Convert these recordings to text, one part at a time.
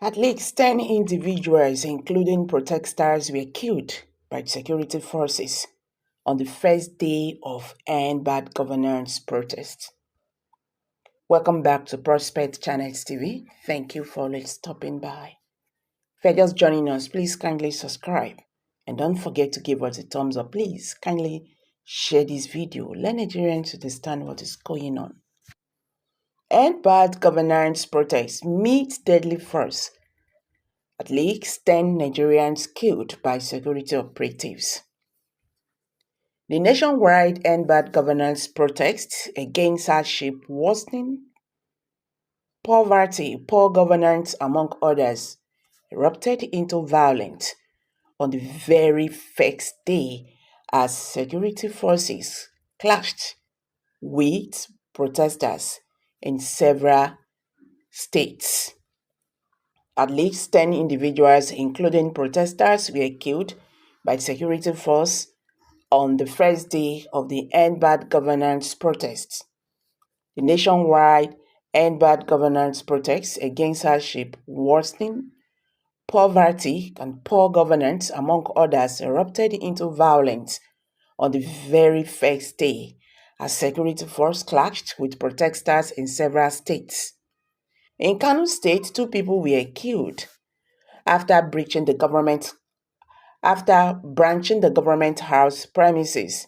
At least 10 individuals, including protesters, were killed by security forces on the first day of EndBadGovernance protests. Welcome back to Prospect Channels TV. Thank you for stopping by. If you're just joining us, please kindly subscribe. And don't forget to give us a thumbs up. Please kindly share this video. Let Nigerians understand what is going on. EndBadGovernance protests meet deadly force. At least 10 Nigerians killed by security operatives. The nationwide EndBadGovernance protests against hardship, worsening poverty, poor governance, among others, erupted into violence on the very first day as security forces clashed with protesters in several states. At least 10 individuals, including protesters, were killed by security force on the first day of the EndBadGovernance protests. The nationwide EndBadGovernance protests against hardship, worsening poverty, and poor governance, among others, erupted into violence on the very first day as security force clashed with protesters in several states. In Kano State, 2 people were killed after branching the government house premises.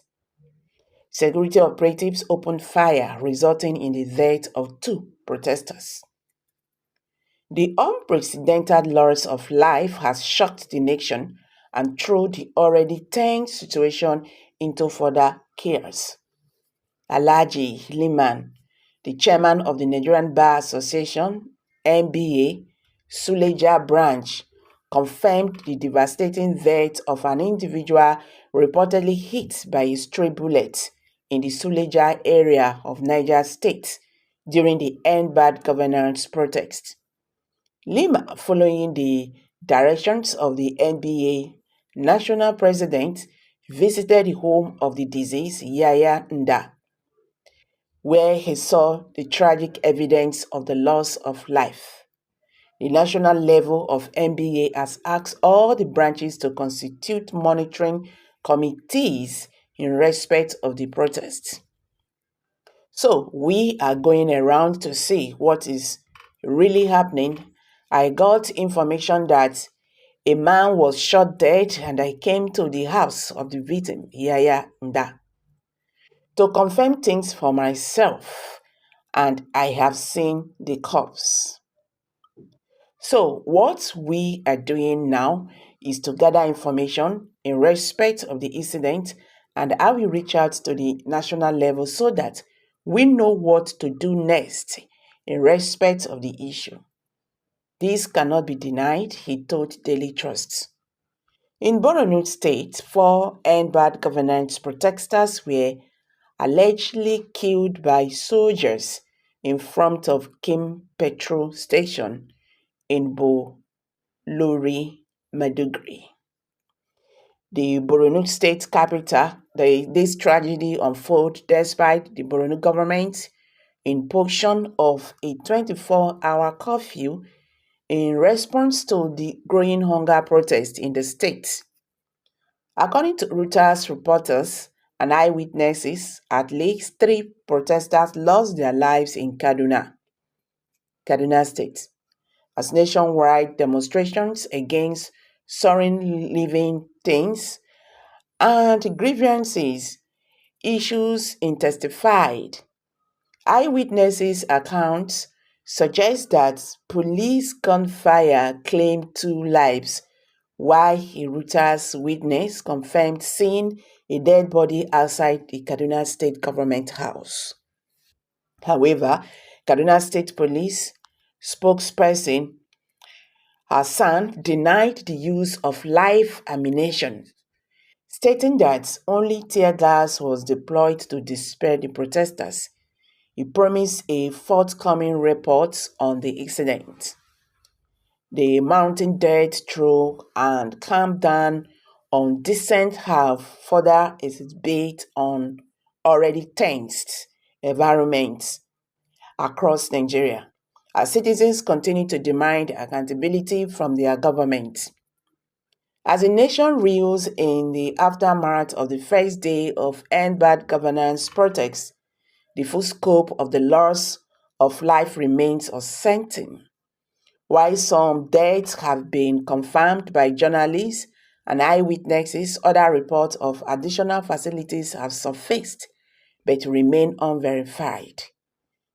Security operatives opened fire, resulting in the death of 2 protesters. The unprecedented loss of life has shocked the nation and thrown the already tense situation into further chaos. Alhaji Liman, the chairman of the Nigerian Bar Association, NBA, Suleja branch, confirmed the devastating death of an individual reportedly hit by a stray bullet in the Suleja area of Niger State during the EndBadGovernance protest. Lima, following the directions of the NBA national president, visited the home of the deceased Yaya Nda, where he saw the tragic evidence of the loss of life. The national level of NBA has asked all the branches to constitute monitoring committees in respect of the protests. So we are going around to see what is really happening. I got information that a man was shot dead, and I came to the house of the victim, Yaya Nda, to confirm things for myself, and I have seen the corpse. So what we are doing now is to gather information in respect of the incident, and I will reach out to the national level so that we know what to do next in respect of the issue. This cannot be denied, he told Daily Trust. In Borno State, 4 EndBadGovernance protesters were allegedly killed by soldiers in front of Kim petrol station in Bolori, Maiduguri. The Borno State capital, this tragedy unfolded despite the Borno government imposition of a 24-hour curfew in response to the growing hunger protest in the state. According to Reuters reporters and eyewitnesses, at least 3 protesters lost their lives in Kaduna State, as nationwide demonstrations against soaring living things and grievances issues intensified. Eyewitnesses' accounts suggest that police gunfire claimed 2 lives, while a Reuters witness confirmed seeing a dead body outside the Kaduna State Government House. However, Kaduna State Police spokesperson Hassan denied the use of live ammunition, stating that only tear gas was deployed to disperse the protesters. He promised a forthcoming report on the incident. The mounting death toll and calm down on dissent have further exacerbated on already tensed environments across Nigeria. as citizens continue to demand accountability from their government. As the nation reels in the aftermath of the first day of EndBadGovernance protests, the full scope of the loss of life remains uncertain. While some deaths have been confirmed by journalists and eyewitnesses, other reports of additional facilities have surfaced but remain unverified.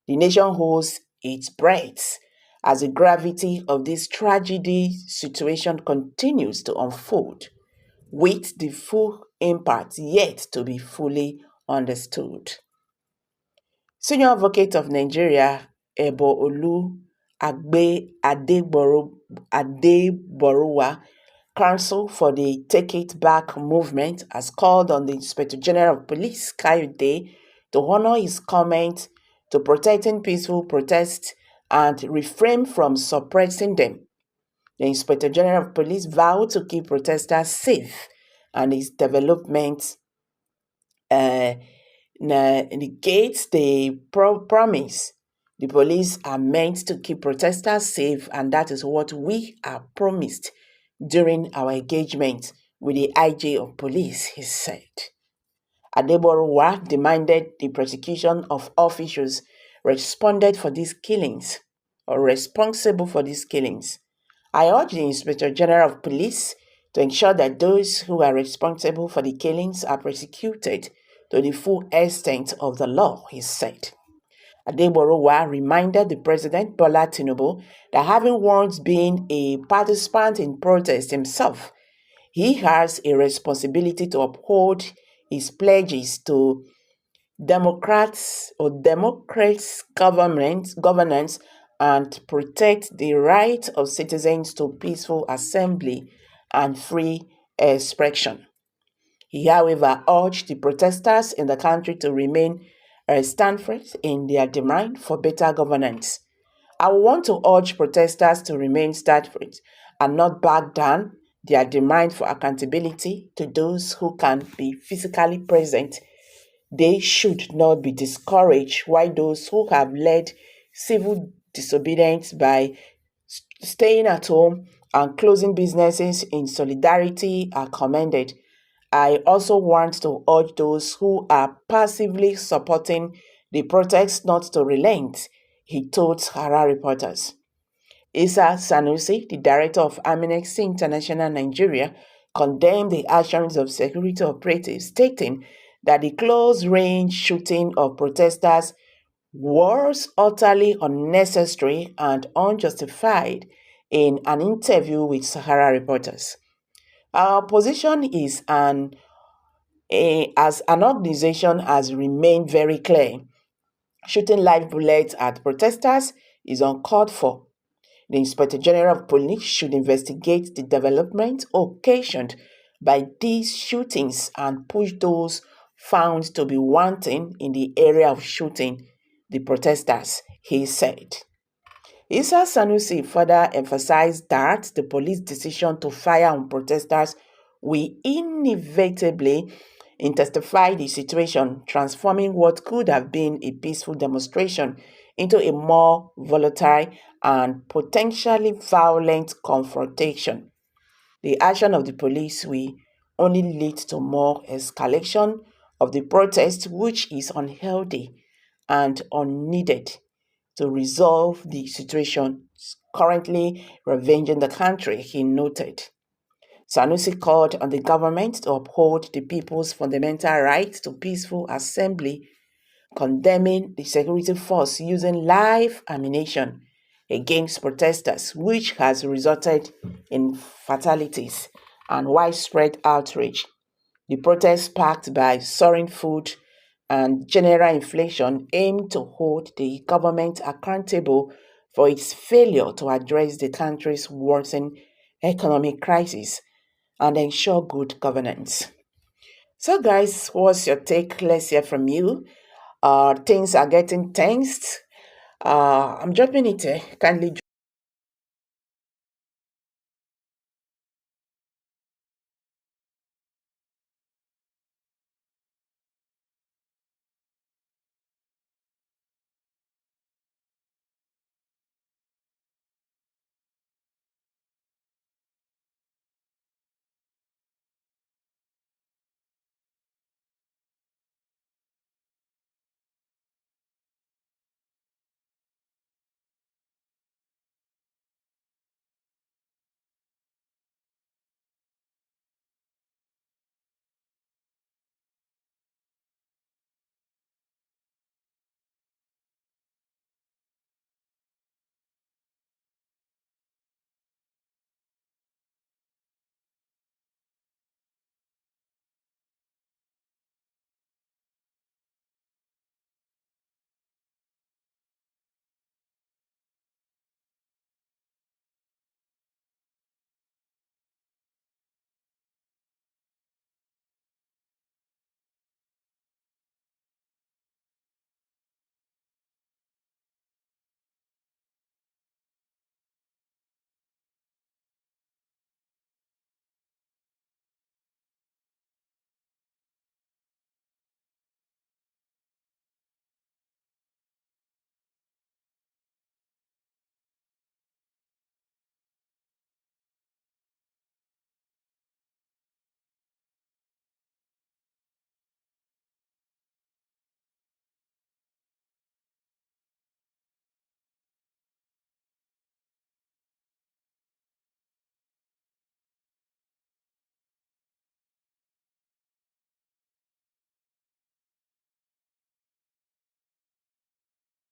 The nation holds its breath as the gravity of this tragedy situation continues to unfold, with the full impact yet to be fully understood. Senior Advocate of Nigeria, Olu Adeboruwa, Counsel for the Take It Back movement, has called on the Inspector General of Police, Kïllëd, to honor his comment to protecting peaceful protests and refrain from suppressing them. The Inspector General of Police vowed to keep protesters safe, and his development negates the promise. The police are meant to keep protesters safe, and that is what we are promised during our engagement with the IG of police, he said. Adeboruwa demanded the prosecution of officials responsible for these killings. I urge the Inspector General of Police to ensure that those who are responsible for the killings are prosecuted to the full extent of the law, he said. Adeboruwa reminded the President Bola Tinubu that having once been a participant in protest himself, he has a responsibility to uphold his pledges to democratic governance and protect the right of citizens to peaceful assembly and free expression. He, however, urged the protesters in the country to remain steadfast in their demand for better governance. I want to urge protesters to remain steadfast and not back down their demand for accountability to those who can be physically present. They should not be discouraged, while those who have led civil disobedience by staying at home and closing businesses in solidarity are commended. I also want to urge those who are passively supporting the protests not to relent, he told Sahara reporters. Isa Sanusi, the director of Amnesty International Nigeria, condemned the actions of security operatives, stating that the close-range shooting of protesters was utterly unnecessary and unjustified in an interview with Sahara reporters. Our position is as an organization has remained very clear. Shooting live bullets at protesters is uncalled for. The Inspector General of Police should investigate the development occasioned by these shootings and push those found to be wanting in the area of shooting the protesters, he said. Isa Sanusi further emphasized that the police decision to fire on protesters will inevitably intensify the situation, transforming what could have been a peaceful demonstration into a more volatile and potentially violent confrontation. The action of the police will only lead to more escalation of the protest, which is unhealthy and unneeded to resolve the situation currently ravaging the country, he noted. Sanusi called on the government to uphold the people's fundamental right to peaceful assembly, condemning the security force using live ammunition against protesters, which has resulted in fatalities and widespread outrage. The protests, sparked by soaring food and general inflation, aim to hold the government accountable for its failure to address the country's worsening economic crisis and ensure good governance. So guys, what's your take? Let's hear from you. Things are getting tensed. I'm dropping it. Kindly